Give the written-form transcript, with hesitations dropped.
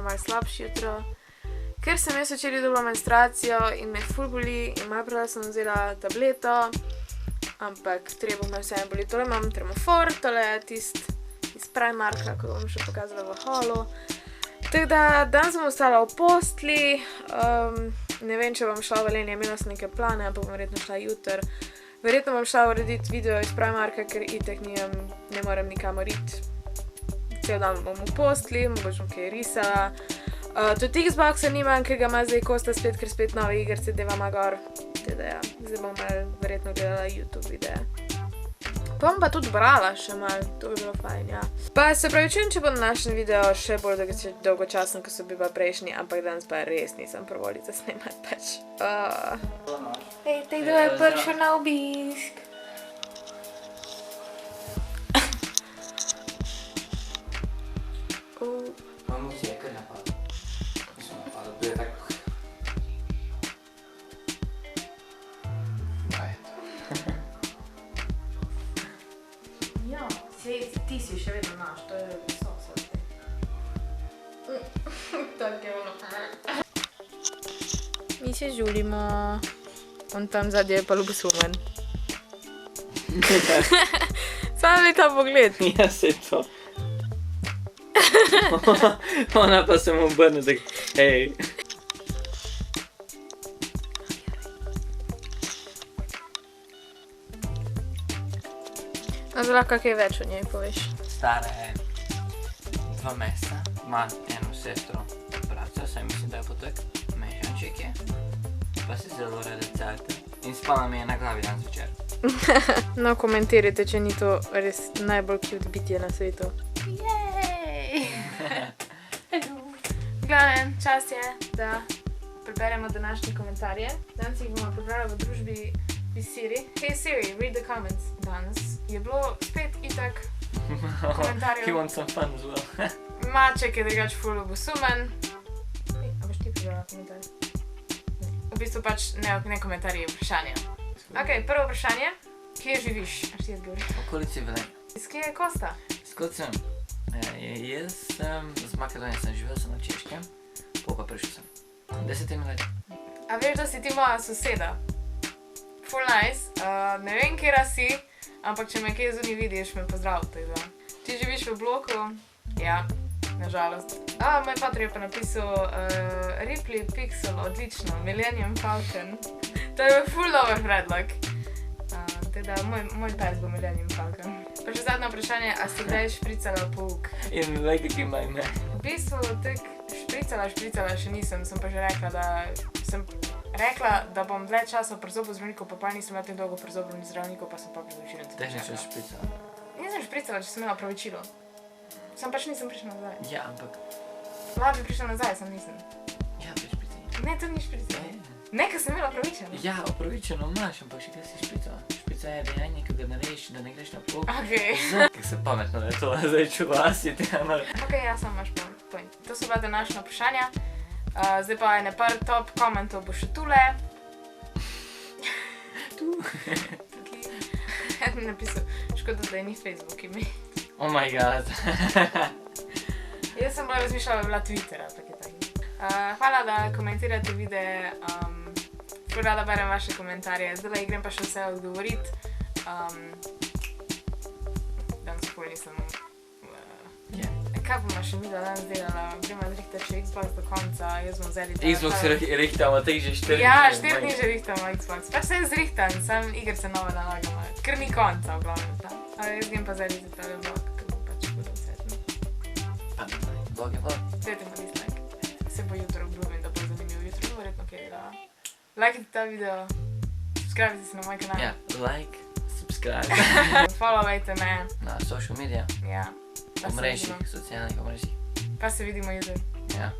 jutro malo slabše jutro. Ker sem jaz včeraj dobila menstruacijo in me ful boli in najprej sem vzela tableto, ampak treba me vseeno boli. Tole imam Tremofor, tole je tisti iz Primarka, ko bom še pokazala v holu. Tako da danes bom ostala v postli, ne vem, če bom šla v Velenje, imela sem neke plane, ampak bom verjetno šla jutr. Verjetno bom šla urediti video iz Primarka, ker itek ne morem nikamor iti. Cel dan bom v postli, mogoče bom kaj risala. Tudi Xboxa nimam, ker ga ima zdaj Kosta spet, ker spet nove igrice devama gor. Teda ja, zdaj bom malo verjetno gledala YouTube videe. Pa bom pa tudi brala še malo, to bi bilo fajn, ja. Pa se pravičujem, če bo današnji video še bolj dolgočasen, kot so bili prejšnji, ampak danes pa res nisem prvolica snemati pač. Hej, te kdo je prišel na obisk? Mamu si je kar napadla. Nisem napadla, to je tako. Ja, ti si še vedno naš, to je visok srce. Tako je ono. Mi se žulimo. On tam zadnje je pa ljubosumen. Samo mi ta pogled. Ja, se to. Ona pa se mu obrne tako, hej. A zelo kaj več o njej poveš? Stara je 2 meseca, ima eno sestro, bratca, saj mislim, da je potek, mešanček je. Pa se zelo rada carte in spala mi je na glavi danes večer. No, komentirajte, če ni to res najbolj cute bitje na svetu. Jej! Glavnem, čas je, da preberemo današnje komentarje. Danes jih bomo prebrali v družbi Siri. Hey Siri, read the comments. Danes je bilo spet itak komentarjev. He wants some fun as well. Maček je drugač ful ljubosumen. A boš ti prebrala komentarje? V bistvu pač ne komentarje, vprašanje. Ok, prvo vprašanje. Kje živiš? Až ti jaz govorim. V okolici Velenja. Iz kje je Kosta? Skot sem. Jaz sem, z Makedonije sem živel, sem na Češkem, pol pa prišel sem. 10 let. A veš, da si ti moja soseda? Full nice. Ne vem, kjera si, ampak če me kje zunaj vidiš, me pozdrav. Ti živiš v bloku? Ja, nažalost. Moj pater je pa napisal Ripley Pixel, odlično, Millennium Falcon. To je full dober predlog. Teda moj pes bo Millennium Falcon. Pa še zadnje vprašanje, a si kdaj špricala pouk? In like ki ima ime. V bistvu tak špricala še nisem, sem pa že rekla, da bom dlje časa pri zobozdravniku, pa nisem bila tako dolgo pri zobnem zdravniku, pa sem pa priločila. Tež nič špricala? Nisem špricala, če sem imela opravičilo. Sam pač nisem prišla nazaj. Ja, ampak... Lahko bi prišla nazaj, sam nisem. Ja, to je špricala. Ne, to ni špricala. Ne, ker sem imela opravičeno. Ja, opravičeno imaš, ampak še kaj si špricala. Šprica je dejanje, ki ga narediš, da ne greš na pouk. Okej. Kako se pametno da je to zdaj čuvasiti, ampak... Okej, ja, sam imaš point. To so bila današnja vprašanja. Zdaj pa ene par top komentov bo še tule. Tu. Napisal, škoda, da je ni Facebook ime. Oh my god. Jaz sem bila razmišljala, da je bila Twitter, ali tako je tako. Hvala, da komentirate videe. Ful rada berem vaše komentarje. Zdaj grem pa še vse odgovoriti. Danes ful nisem... Kaj bomo še midva danes delala? Gremo zrihtat še Xbox do konca, jaz bom vzeli... Xbox rihtamo, teh že 4 dni. Ja, 4 dni že rihtamo Xbox. Pač se je zrihtan, sam igrice nove nalagamo. Ker ni konca, v glavnem tam. Jaz grem pa zdaj za tale vlog, ker bom pač budel vse. Pa vlog je vlog. Dajte mi dislike. Se bo jutro obljubim, da bo zanimiv jutro. Verjetno kaj da. Lajkajte ta video, subscribite se na moj kanal. Ja, like, subscribe. Followajte me. Na social media. Ja. Omrežjih, socialnih omrežjih. Pa se vidimo jutri. Ja.